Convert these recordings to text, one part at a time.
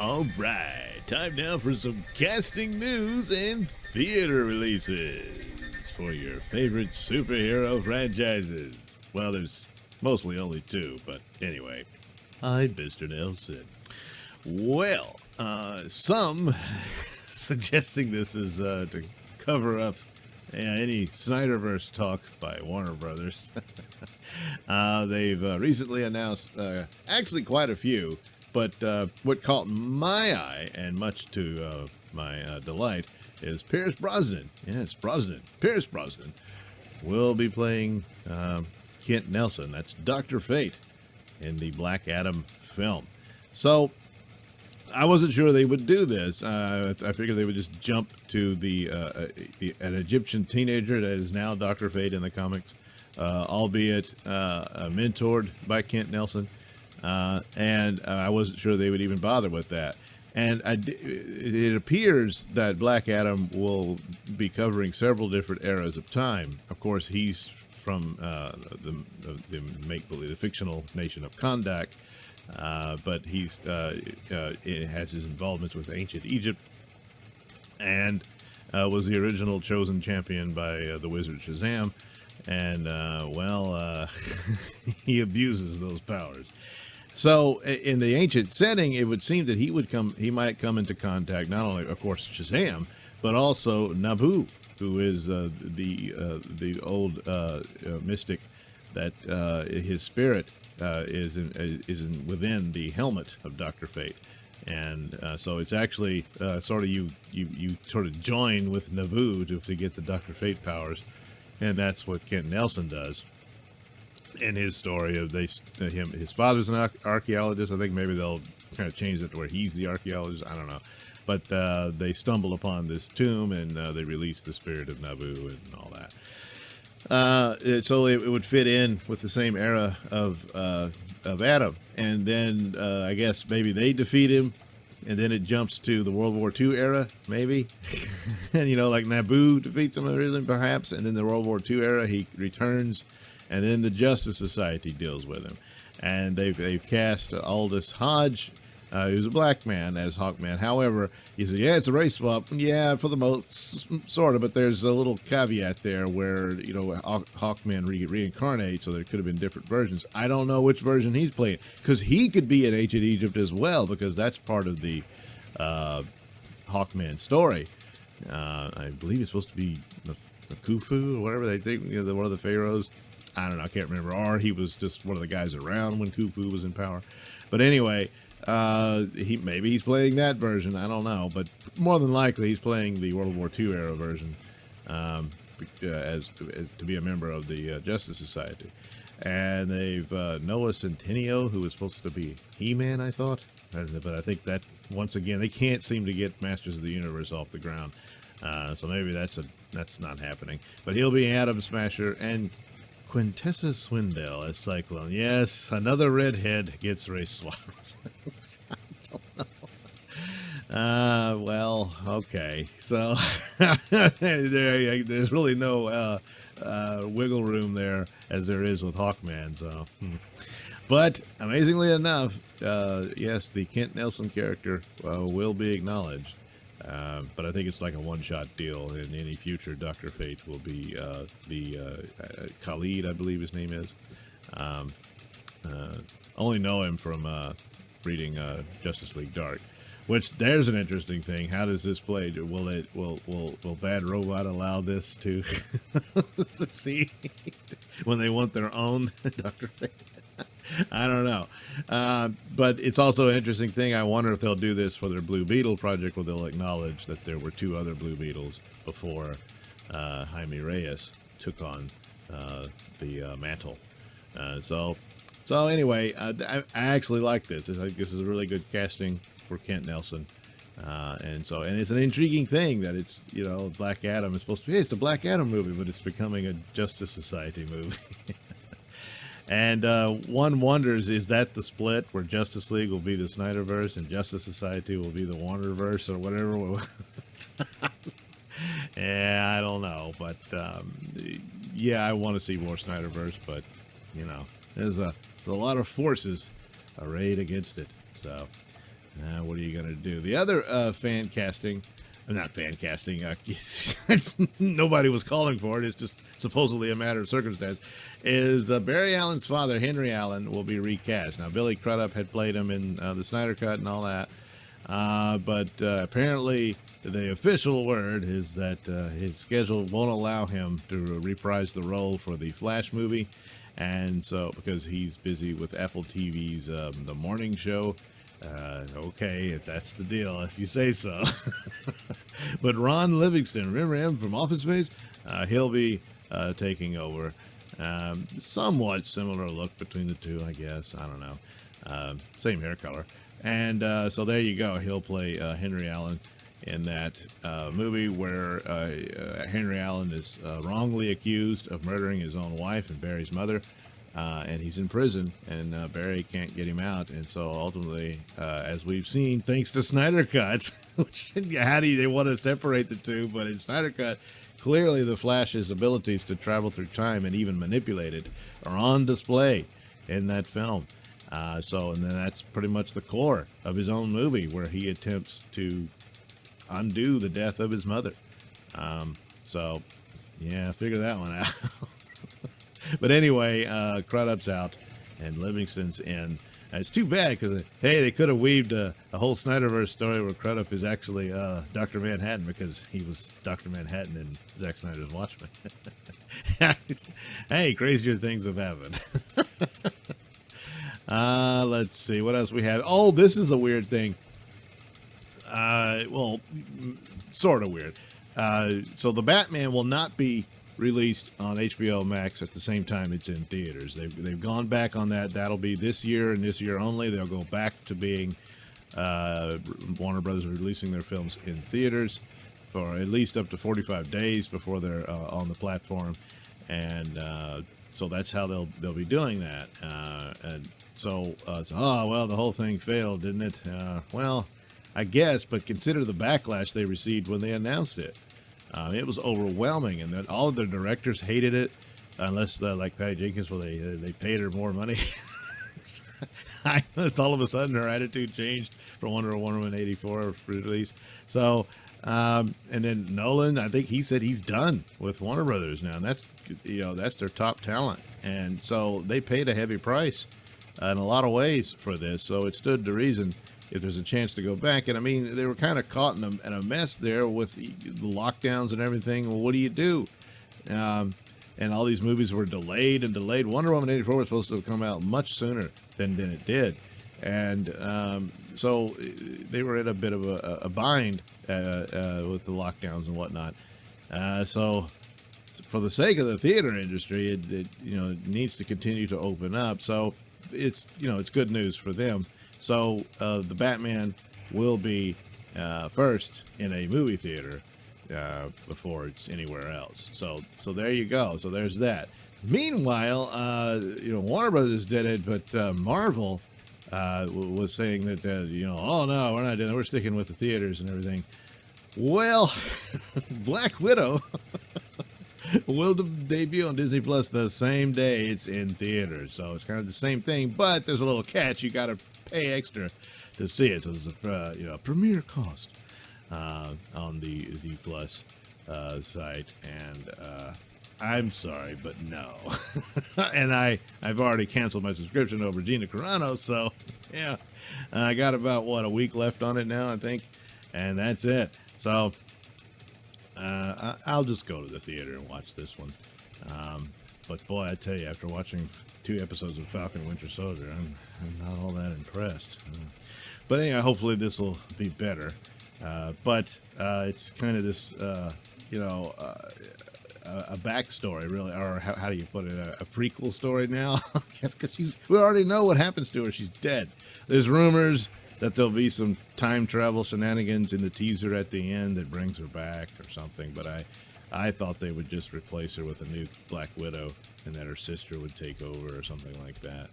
All right, time now for some casting news and theater releases for your favorite superhero franchises. Well, there's mostly only two, but anyway. I'm Mr. Nailsin. Well, some suggesting this is to cover up any Snyderverse talk by Warner Brothers. They've recently announced actually quite a few, but what caught my eye, and much to my delight, is Pierce Brosnan. Yes, Brosnan. Pierce Brosnan will be playing Kent Nelson. That's Dr. Fate in the Black Adam film. So I wasn't sure they would do this. I figured they would just jump to an Egyptian teenager that is now Dr. Fate in the comics, albeit mentored by Kent Nelson. And I wasn't sure they would even bother with that. And it appears that Black Adam will be covering several different eras of time. Of course, he's from the make-believe, the fictional nation of Kondak, but it has his involvements with ancient Egypt, and was the original chosen champion by the wizard Shazam, and he abuses those powers. So in the ancient setting, it would seem that he might come into contact not only, of course, Shazam, but also Nabu, who is the old mystic that his spirit is within the helmet of Dr. Fate. And so it's actually sort of you sort of join with Nabu to get the Dr. Fate powers, and that's what Kent Nelson does in his story of his father's an archaeologist. I think maybe they'll kind of change it to where he's the archaeologist. I don't know, but they stumble upon this tomb and they release the spirit of Nabu and all that. So it would fit in with the same era of Adam, and then I guess maybe they defeat him, and then it jumps to the World War II era, maybe. And like Nabu defeats him originally, perhaps, and then the World War II era he returns. And then the Justice Society deals with him. And they've cast Aldous Hodge, who's a black man, as Hawkman. However, you say, yeah, it's a race swap. Yeah, for the most, sort of. But there's a little caveat there where, Hawkman reincarnates, so there could have been different versions. I don't know which version he's playing. Because he could be in ancient Egypt as well, because that's part of the Hawkman story. I believe it's supposed to be the Khufu, or whatever they think, one of the pharaohs. I don't know, I can't remember. Or he was just one of the guys around when Khufu was in power. But anyway, maybe he's playing that version. I don't know. But more than likely, he's playing the World War II era version as to be a member of the Justice Society. And they've Noah Centineo, who was supposed to be He-Man, I thought. But I think that, once again, they can't seem to get Masters of the Universe off the ground. So maybe that's not happening. But he'll be Atom Smasher, and Quintessa Swindell as Cyclone. Yes, another redhead gets race swapped. I don't know. Well, okay. So there's really no wiggle room there as there is with Hawkman. So, but amazingly enough, yes, the Kent Nelson character will be acknowledged. But I think it's like a one-shot deal. In any future, Dr. Fate will be Khalid, I believe his name is. Only know him from reading Justice League Dark, which there's an interesting thing. How does this play? Will Bad Robot allow this to succeed when they want their own Dr. Fate? I don't know. But it's also an interesting thing. I wonder if they'll do this for their Blue Beetle project, where they'll acknowledge that there were two other Blue Beetles before Jaime Reyes took on the mantle. So anyway, I actually like this. I think this is a really good casting for Kent Nelson. And it's an intriguing thing that it's, Black Adam is supposed to be, it's a Black Adam movie, but it's becoming a Justice Society movie. And one wonders, is that the split where Justice League will be the Snyderverse and Justice Society will be the Warnerverse or whatever? Yeah, I don't know. But, yeah, I want to see more Snyderverse. But, there's a lot of forces arrayed against it. So, what are you going to do. The other fan casting, not fan casting, nobody was calling for it. It's just supposedly a matter of circumstance. Is Barry Allen's father, Henry Allen, will be recast. Now, Billy Crudup had played him in the Snyder Cut and all that. But apparently the official word is that his schedule won't allow him to reprise the role for the Flash movie. And so, because he's busy with Apple TV's The Morning Show. Okay, if that's the deal, if you say so. But Ron Livingston, remember him from Office Space? He'll be taking over. Somewhat similar look between the two, I guess. I don't know. Same hair color. And so there you go. He'll play Henry Allen in that movie where Henry Allen is wrongly accused of murdering his own wife and Barry's mother. And he's in prison, and Barry can't get him out. And so ultimately, as we've seen, thanks to Snyder Cut, which they want to separate the two, but in Snyder Cut, clearly the Flash's abilities to travel through time and even manipulate it are on display in that film. And then that's pretty much the core of his own movie, where he attempts to undo the death of his mother. Yeah, figure that one out. But anyway, Crudup's out and Livingston's in. It's too bad because, hey, they could have weaved a whole Snyderverse story where Crudup is actually Dr. Manhattan, because he was Dr. Manhattan in Zack Snyder's Watchmen. Hey, crazier things have happened. Let's see. What else we have? Oh, this is a weird thing. Well, sort of weird. So the Batman will not be released on HBO Max at the same time it's in theaters. They've gone back on that. That'll be this year and this year only. They'll go back to being Warner Brothers releasing their films in theaters for at least up to 45 days before they're on the platform. And so that's how they'll be doing that. And so, well, the whole thing failed, didn't it? Well, I guess, but consider the backlash they received when they announced it. It was overwhelming, and then all of the directors hated it, unless, like Patty Jenkins, well, they paid her more money. All of a sudden, her attitude changed for Wonder Woman 84 release. So, and then Nolan, I think he said he's done with Warner Brothers now, and that's their top talent, and so they paid a heavy price in a lot of ways for this. So it stood to reason, if there's a chance to go back. And I mean, they were kind of caught in a mess there with the lockdowns and everything. Well, what do you do? And all these movies were delayed and delayed. Wonder Woman 84 was supposed to have come out much sooner than it did. And so they were in a bit of a bind with the lockdowns and whatnot. So for the sake of the theater industry, it needs to continue to open up. So it's good news for them. So the Batman will be first in a movie theater before it's anywhere else. So there you go. So there's that. Meanwhile, Warner Brothers did it, but Marvel was saying that oh no, we're not doing it. We're sticking with the theaters and everything. Well, Black Widow will debut on Disney Plus the same day it's in theaters. So it's kind of the same thing, but there's a little catch. You got to pay extra to see it. So there's a premiere cost on the Plus site, and I'm sorry, but no. And I've already canceled my subscription over Gina Carano, so yeah, I got about a week left on it now, I think, and that's it. So I'll just go to the theater and watch this one. But boy, I tell you, after watching 2 episodes of Falcon Winter Soldier, I'm not all that impressed. But anyway, hopefully this will be better. But it's kind of this, a backstory, really, or how do you put it, a prequel story now? I guess because we already know what happens to her. She's dead. There's rumors that there'll be some time travel shenanigans in the teaser at the end that brings her back or something. But I thought they would just replace her with a new Black Widow, and that her sister would take over or something like that.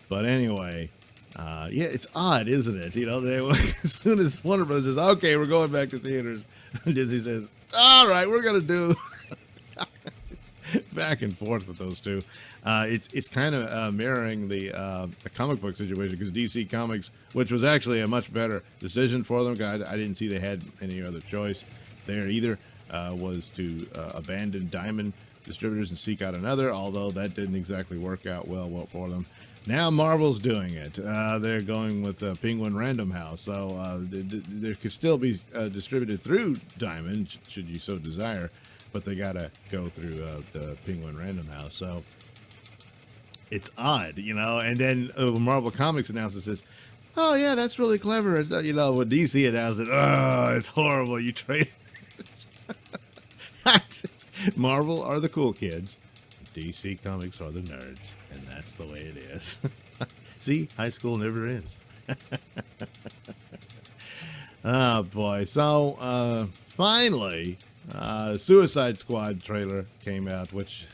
But anyway, yeah, it's odd, isn't it? As soon as Warner Bros. Says, okay, we're going back to theaters, Disney says, all right, we're going to do back and forth with those two. It's kind of mirroring the comic book situation, because DC Comics, which was actually a much better decision for them, guys. I didn't see they had any other choice there either, was to abandon Diamond distributors and seek out another, although that didn't exactly work out well for them. Now Marvel's doing it. They're going with Penguin Random House, so there could still be distributed through Diamond, should you so desire, but they gotta go through the Penguin Random House. So it's odd, you know. And then Marvel Comics announces this. Oh yeah, that's really clever. It's, you know, when DC announced it, oh, it's horrible. You trade. Marvel are the cool kids. DC Comics are the nerds, and that's the way it is. See, high school never ends. Oh boy! So finally, Suicide Squad trailer came out, which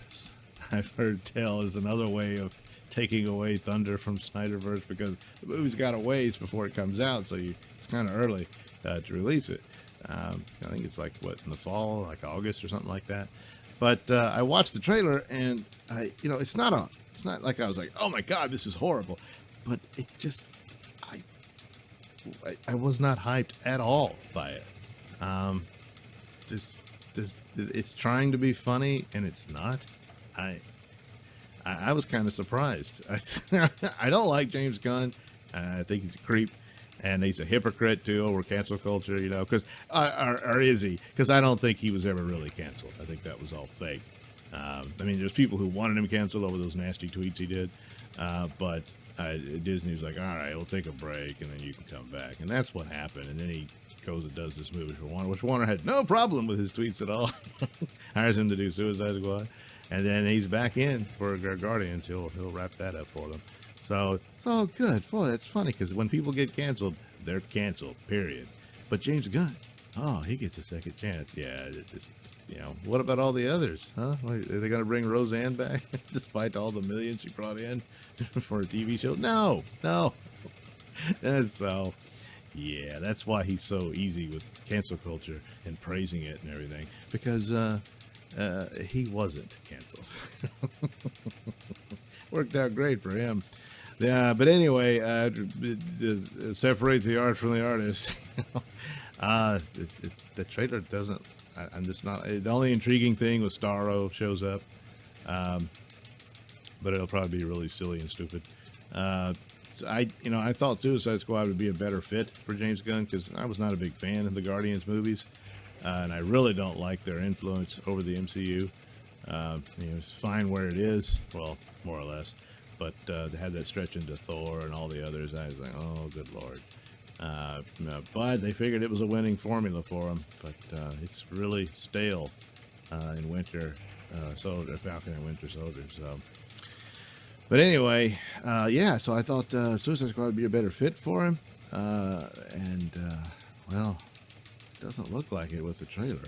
I've heard tell is another way of taking away thunder from Snyderverse, because the movie's got a ways before it comes out, so it's kind of early to release it. I think it's like, what, in the fall, like August or something like that. But I watched the trailer, and it's not like I was like, oh my god, this is horrible, but it just, I was not hyped at all by it. It's trying to be funny, and it's not. I was kind of surprised. I don't like James Gunn. I think he's a creep, and he's a hypocrite too over cancel culture, you know, because or is he? Because I don't think he was ever really canceled. I think that was all fake. I mean, there's people who wanted him canceled over those nasty tweets he did, but Disney's like, all right, we'll take a break, and then you can come back, and that's what happened. And then he goes and does this movie for Warner, which Warner had no problem with his tweets at all. Hires him to do Suicide Squad, and then he's back in for Guardians. He'll wrap that up for them. So it's all good. Boy, that's funny, because when people get canceled, they're canceled, period. But James Gunn, oh, he gets a second chance. Yeah, it's, what about all the others? Huh? Are they going to bring Roseanne back, despite all the millions she brought in for a TV show? No. And so, yeah, that's why he's so easy with cancel culture and praising it and everything, because he wasn't canceled. Worked out great for him. Yeah, but anyway, separate the art from the artist. The trailer doesn't. I'm just not. The only intriguing thing was Starro shows up, but it'll probably be really silly and stupid. I thought Suicide Squad would be a better fit for James Gunn, because I was not a big fan of the Guardians movies, and I really don't like their influence over the MCU. It's fine where it is, well, more or less. But to have that stretch into Thor and all the others, I was like, oh, good Lord. But they figured it was a winning formula for them. But it's really stale in Winter Soldier, Falcon and Winter Soldier. So, but anyway, so I thought Suicide Squad would be a better fit for him. Well, it doesn't look like it with the trailer.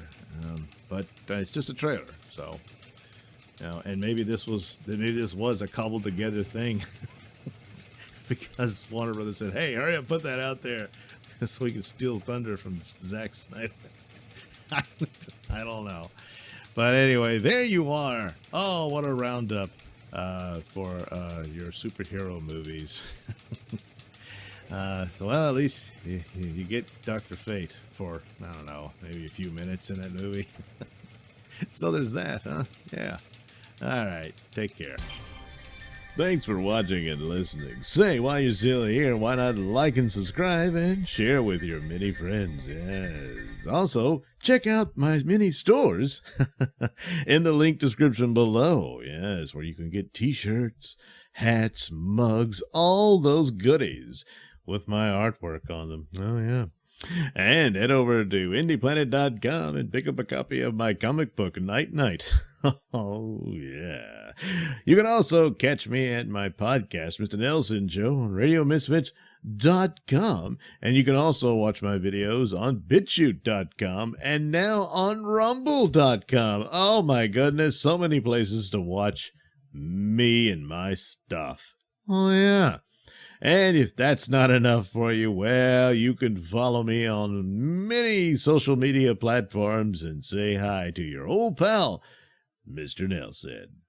But it's just a trailer, so... and maybe this was a cobbled together thing, because Warner Brothers said, "Hey, hurry up, put that out there, so we can steal thunder from Zack Snyder." I don't know, but anyway, there you are. Oh, what a roundup for your superhero movies. So at least you get Dr. Fate for, I don't know, maybe a few minutes in that movie. So there's that, huh? Yeah. All right. Take care. Thanks for watching and listening. Say, while you're still here, why not like and subscribe and share with your many friends? Yes. Also, check out my mini stores in the link description below. Yes, where you can get t-shirts, hats, mugs, all those goodies with my artwork on them. Oh, yeah. And head over to indieplanet.com and pick up a copy of my comic book, Night Night. Oh, yeah. You can also catch me at my podcast, Mr Nailsin Show, on RadioMisfits.com. And you can also watch my videos on BitChute.com and now on Rumble.com. Oh, my goodness. So many places to watch me and my stuff. Oh, yeah. And if that's not enough for you, well, you can follow me on many social media platforms and say hi to your old pal, Mr. Nailsin.